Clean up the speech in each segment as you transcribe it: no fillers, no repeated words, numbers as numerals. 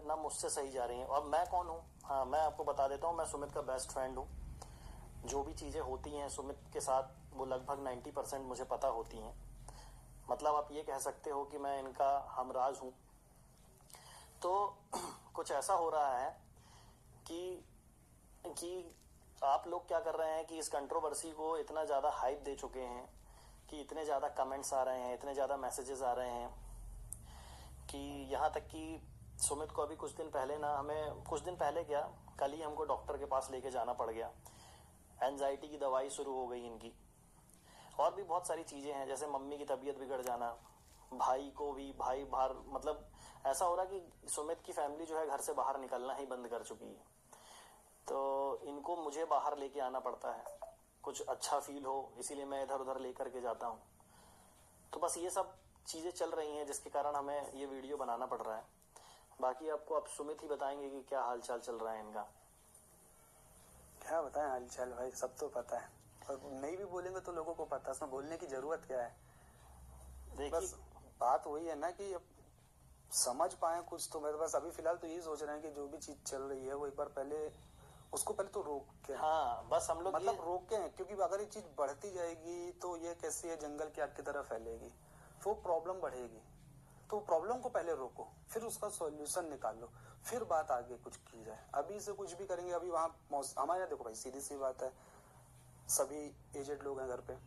ना मुझसे सही जा रही हैं। और मैं कौन हूँ? हाँ, मैं आपको बता देता हूँ, मैं सुमित का बेस्ट फ्रेंड हूँ। जो भी चीज़ें होती हैं सुमित के साथ वो लगभग 90% मुझे पता होती हैं। मतलब आप ये कह सकते हो कि मैं इनका हमराज हूँ। तो कुछ ऐसा हो रहा है कि आप लोग क्या कर रहे हैं कि इस कंट्रोवर्सी को इतना ज़्यादा हाइप दे चुके हैं कि इतने ज़्यादा कमेंट्स आ रहे हैं, इतने ज़्यादा मैसेजेस आ रहे हैं कि यहाँ तक कि सुमित को अभी कुछ दिन पहले ना, हमें कुछ दिन पहले क्या, कल ही हमको डॉक्टर के पास लेके जाना पड़ गया। एंजाइटी की दवाई शुरू हो गई इनकी। और भी बहुत सारी चीज़ें हैं, जैसे मम्मी की तबीयत बिगड़ जाना, भाई को भी, भाई बाहर, मतलब ऐसा हो रहा कि सुमित की फैमिली जो है घर से बाहर निकलना ही बंद कर चुकी है। तो इनको मुझे बाहर लेके आना पड़ता है, कुछ अच्छा फील हो, इसीलिए मैं इधर उधर लेकर के जाता हूँ। तो बस ये सब चीज़ें चल रही हैं जिसके कारण हमें ये वीडियो बनाना पड़ रहा है। बाकी आपको अब सुमित ही बताएंगे कि क्या हालचाल चल रहा है इनका। क्या बताएं हालचाल भाई, सब तो पता है और नहीं भी बोलेंगे तो लोगों को पता है, इसमें बोलने की जरूरत क्या है। बस बात वही है ना कि अब समझ पाए कुछ तो। मेरे पास अभी फिलहाल तो यही सोच रहे हैं कि जो भी चीज चल रही है वो एक बार पहले उसको पहले तो रोक के, हाँ बस हम लोग मतलब रोके हैं, क्योंकि अगर ये चीज बढ़ती जाएगी तो ये कैसी है, जंगल की आग की तरह फैलेगी, वो प्रॉब्लम बढ़ेगी। तो प्रॉब्लम को पहले रोको, फिर उसका सॉल्यूशन निकालो, फिर बात आगे कुछ की जाए। अभी से कुछ भी करेंगे, अभी वहाँ हमारे यहाँ देखो भाई, सीधी सी बात है, सभी एजेड लोग हैं घर पे,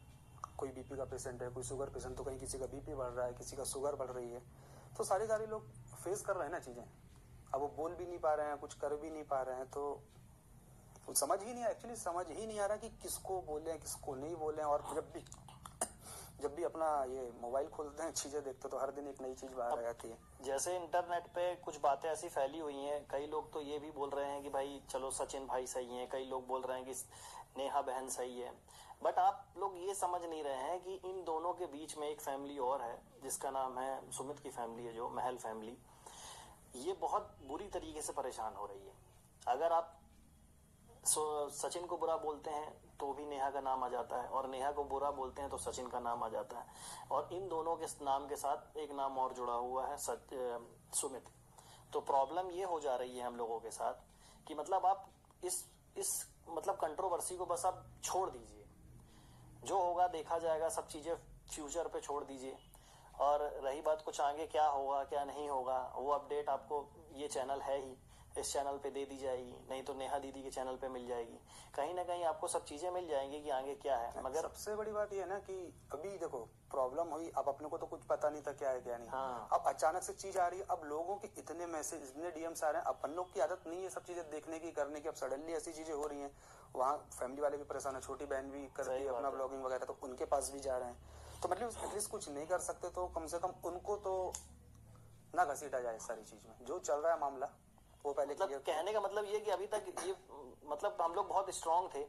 कोई बीपी का पेशेंट है, कोई शुगर पेशेंट, तो कहीं किसी का बीपी बढ़ रहा है, किसी का शुगर बढ़ रही है, तो सारे लोग फेस कर रहे हैं ना चीजें। अब वो बोल भी नहीं पा रहे हैं, कुछ कर भी नहीं पा रहे हैं, तो समझ ही नहीं, एक्चुअली समझ ही नहीं आ रहा कि किसको बोले किसको नहीं बोले। और जब भी अपना ये मोबाइल खोलते हैं, चीजें देखते तो हर दिन एक नई चीज बाहर आ जाती है। जैसे इंटरनेट पे कुछ बातें ऐसी फैली हुई हैं, कई लोग तो ये भी बोल रहे हैं कि भाई चलो सचिन भाई सही हैं, कई लोग बोल रहे हैं कि नेहा बहन सही है। बट आप लोग ये समझ नहीं रहे हैं कि इन दोनों के बीच में एक फैमिली और है जिसका नाम है सुमित की फैमिली है, जो महल फैमिली। ये बहुत बुरी तरीके से परेशान हो रही है। अगर आप सचिन को बुरा बोलते हैं तो भी नेहा का नाम आ जाता है, और नेहा को बुरा बोलते हैं तो सचिन का नाम आ जाता है, और इन दोनों के नाम के साथ एक नाम और जुड़ा हुआ है, सुमित। तो प्रॉब्लम ये हो जा रही है हम लोगों के साथ कि मतलब आप इस मतलब कंट्रोवर्सी को बस आप छोड़ दीजिए, जो होगा देखा जाएगा, सब चीजें फ्यूचर पे छोड़ दीजिए। और रही बात कुछ आगे क्या होगा क्या नहीं होगा, वो अपडेट आपको, ये चैनल है ही, इस चैनल पे दे दी जाएगी, नहीं तो नेहा दीदी के चैनल पे मिल जाएगी, कहीं ना कहीं आपको सब चीजें मिल जाएंगी कि आगे क्या है। मगर सबसे बड़ी बात ये है ना कि अभी देखो प्रॉब्लम हुई, अब अपने को तो कुछ पता नहीं था क्या है क्या नहीं। हाँ। अब अचानक से चीज आ रही है, अब लोगों के इतने मैसेज, इतने डीएम्स आ रहे हैं, अपन लोग की आदत नहीं है सब चीजें देखने की करने की, अब सडनली ऐसी चीजें हो रही है। वहाँ फैमिली वाले भी परेशान है, छोटी बहन भी करती है अपना ब्लॉगिंग वगैरह, तो उनके पास भी जा रहे हैं। तो मतलब एटलीस्ट कुछ नहीं कर सकते तो कम से कम उनको तो ना घसीटा जाए सारी चीज में। जो चल रहा है मामला वो पहले मतलब कहने का मतलब ये कि अभी तक ये मतलब हम लोग बहुत स्ट्रांग थे,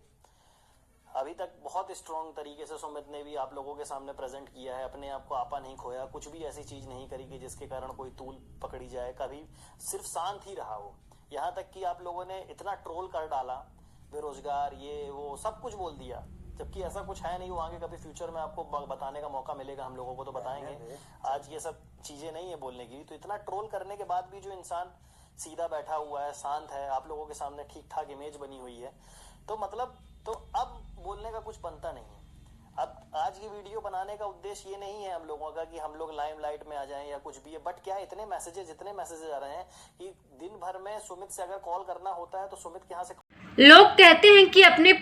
अभी तक बहुत स्ट्रांग तरीके से सुमित ने भी आप लोगों के सामने प्रेजेंट किया है, अपने आप को आपा नहीं खोया, कुछ भी ऐसी चीज नहीं करी कि जिसके कारण कोई तूल पकड़ी जाए, कभी सिर्फ शांत ही रहा वो। यहाँ तक कि आप लोगों ने इतना ट्रोल कर डाला, बेरोजगार ये वो सब कुछ बोल दिया, जबकि ऐसा कुछ है नहीं। वो आगे कभी फ्यूचर में आपको बताने का मौका मिलेगा, हम लोगों को तो बताएंगे, आज ये सब चीजें नहीं है बोलने की। तो इतना ट्रोल करने के बाद भी जो इंसान सीधा बैठा हुआ है, शांत है, आप लोगों के सामने ठीक ठाक इमेज बनी हुई है, तो मतलब तो अब बोलने का कुछ बनता नहीं है। अब आज की वीडियो बनाने का उद्देश्य ये नहीं है हम लोगों का कि हम लोग लाइमलाइट में आ जाएं या कुछ भी है, बट क्या इतने मैसेजेस आ रहे हैं कि दिन भर में सुमित से अगर कॉल करना होता है तो सुमित के यहाँ से लोग कहते हैं कि अपने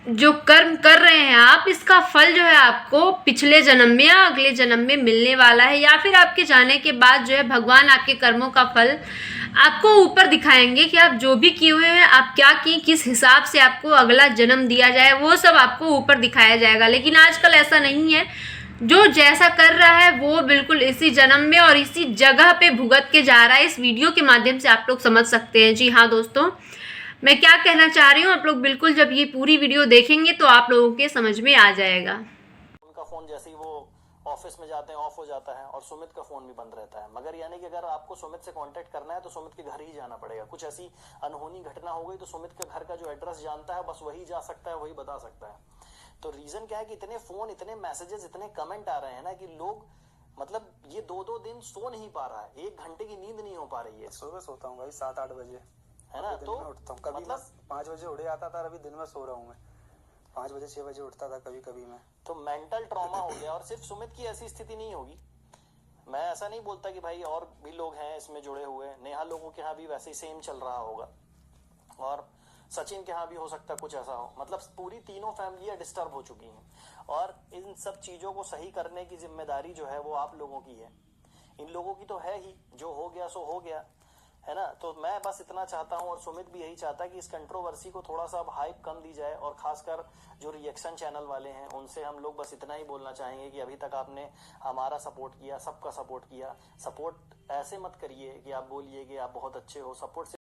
जो कर्म कर रहे हैं आप, इसका फल जो है आपको पिछले जन्म में या अगले जन्म में मिलने वाला है, या फिर आपके जाने के बाद जो है भगवान आपके कर्मों का फल आपको ऊपर दिखाएंगे कि आप जो भी किए हुए हैं, आप क्या किए, किस हिसाब से आपको अगला जन्म दिया जाए, वो सब आपको ऊपर दिखाया जाएगा। लेकिन आजकल ऐसा नहीं है, जो जैसा कर रहा है वो बिल्कुल इसी जन्म में और इसी जगह पे भुगत के जा रहा है। इस वीडियो के माध्यम से आप लोग समझ सकते हैं। जी हाँ दोस्तों, मैं क्या कहना चाह रही हूँ, आप लोग बिल्कुल जब ये पूरी वीडियो देखेंगे तो आप लोगों के समझ में आ जाएगा। उनका फोन जैसे ही वो ऑफिस में जाते हैं ऑफ हो जाता है, और सुमित का फोन भी बंद रहता है। मगर यानी कि अगर आपको सुमित से कांटेक्ट करना है तो सुमित के घर ही जाना पड़ेगा। कुछ ऐसी अनहोनी घटना हो गई तो सुमित के घर का जो एड्रेस जानता है बस वही जा सकता है, वही बता सकता है। तो रीजन क्या है कि इतने फोन, इतने मैसेजेस, इतने कमेंट आ रहे हैं ना कि लोग मतलब ये 2-2 दिन सो नहीं पा रहा है, 1 घंटे की नींद नहीं हो पा रही है, सुबह सोता हूँ भाई 7-8 बजे, है ना? दिन तो में उठता हूँ, कभी मतलब 5 बजे उड़ आता था, अभी दिन में सो रहा हूँ मैं, 5 बजे 6 बजे उठता था कभी कभी मैं। तो मेंटल ट्रॉमा हो गया। और सिर्फ सुमित की ऐसी स्थिति नहीं होगी, मैं ऐसा नहीं बोलता कि भाई और भी लोग हैं इसमें जुड़े हुए, नेहा लोगों के यहाँ भी वैसे ही सेम चल रहा होगा, और सचिन के यहाँ भी हो सकता है कुछ ऐसा हो। मतलब पूरी तीनों फैमिलियां डिस्टर्ब हो चुकी हैं, और इन सब चीजों को सही करने की जिम्मेदारी जो है वो आप लोगों की है, इन लोगों की तो है ही, जो हो गया सो हो गया, है ना? तो मैं बस इतना चाहता हूं, और सुमित भी यही चाहता है कि इस कंट्रोवर्सी को थोड़ा सा अब हाइप कम दी जाए, और खासकर जो रिएक्शन चैनल वाले हैं उनसे हम लोग बस इतना ही बोलना चाहेंगे कि अभी तक आपने हमारा सपोर्ट किया, सबका सपोर्ट किया, सपोर्ट ऐसे मत करिए कि आप बोलिए कि आप बहुत अच्छे हो, सपोर्ट